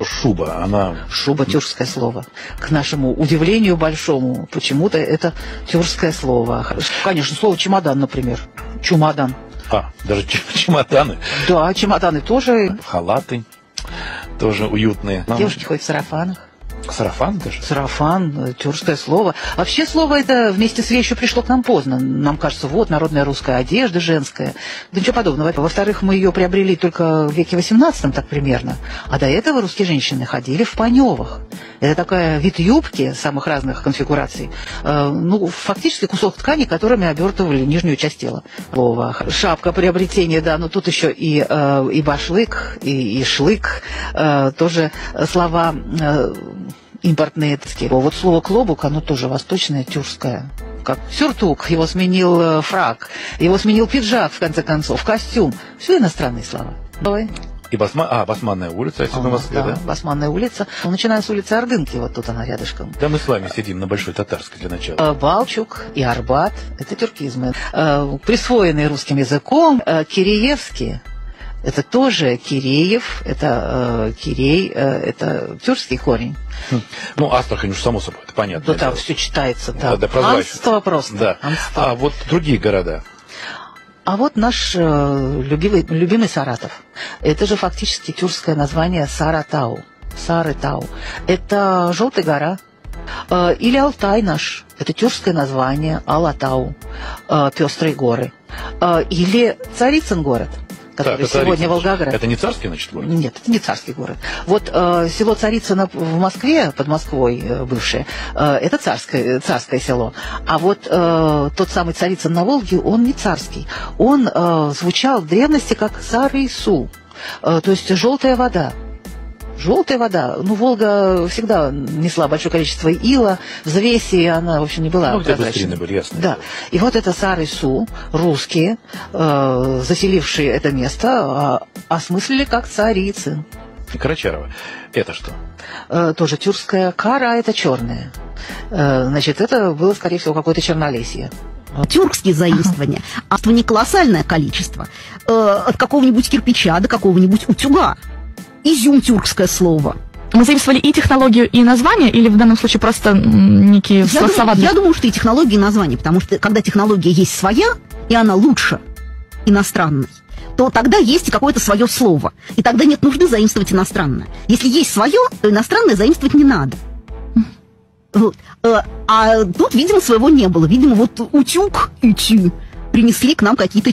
шуба, она... Шуба — тюркское слово. К нашему удивлению большому, почему-то это тюркское слово. Конечно, слово чемодан, например. Чумадан. Даже чемоданы. Да, чемоданы тоже. Халаты тоже уютные. Девушки ходят в сарафанах. Сарафан даже? Сарафан, тюркское слово. Вообще слово это вместе с вещью пришло к нам поздно. Нам кажется, вот народная русская одежда женская. Да ничего подобного. Во-вторых, мы ее приобрели только в веке 18, так примерно. А до этого русские женщины ходили в паневах. Это такая вид юбки самых разных конфигураций. Фактически кусок ткани, которыми обертывали нижнюю часть тела. Шапка приобретения, да, но тут еще и башлык, и шлык, тоже слова импортные. Вот слово клобук, оно тоже восточное, тюркское. Как сюртук, его сменил фрак, его сменил пиджак, в конце концов, костюм. Все иностранные слова. Давай. И Басманная улица, отсюда в Москве, да? Басманная улица. Начиная с улицы Ордынки, вот тут она рядышком. Да, мы с вами сидим на Большой Татарской для начала. Балчук и Арбат – это тюркизмы. Присвоенные русским языком. Киреевские – это тоже Киреев, это Кирей, это тюркский корень. Астрахань уж само собой, это понятно. Да, там все читается, да. Анство просто. Да. А вот другие города? А вот наш любимый Саратов. Это же фактически тюркское название Саратау. Сарытау. Это Желтая гора. Или Алтай наш. Это тюркское название Алатау. Пестрые горы. Или Царицын город, который сегодня Волгоград. Это не царский, значит, город? Нет, это не царский город. Вот село Царицыно в Москве, под Москвой бывшее, это царское село. А вот тот самый Царицын на Волге, он не царский. Он звучал в древности как Сарысу, то есть желтая вода. Желтая вода. Волга всегда несла большое количество ила, взвеси, и она, в общем, не была прозрачной. Были, ясно. Да. И вот это Сарысу, русские, заселившие это место, осмыслили как Царицын. И Карачарова. Это что? Тоже тюркская. Кара – это черная. Значит, это было, скорее всего, какое-то чернолесье. Тюркские заимствования. Не колоссальное количество. От какого-нибудь кирпича до какого-нибудь утюга. Изюм — тюркское слово. Мы заимствовали и технологию, и название, или в данном случае просто некие слова? Я думаю, что и технология, и название, потому что когда технология есть своя, и она лучше иностранной, то тогда есть и какое-то свое слово. И тогда нет нужды заимствовать иностранное. Если есть свое, то иностранное заимствовать не надо. Вот. А тут, видимо, своего не было. Видимо, вот утюг принесли к нам какие-то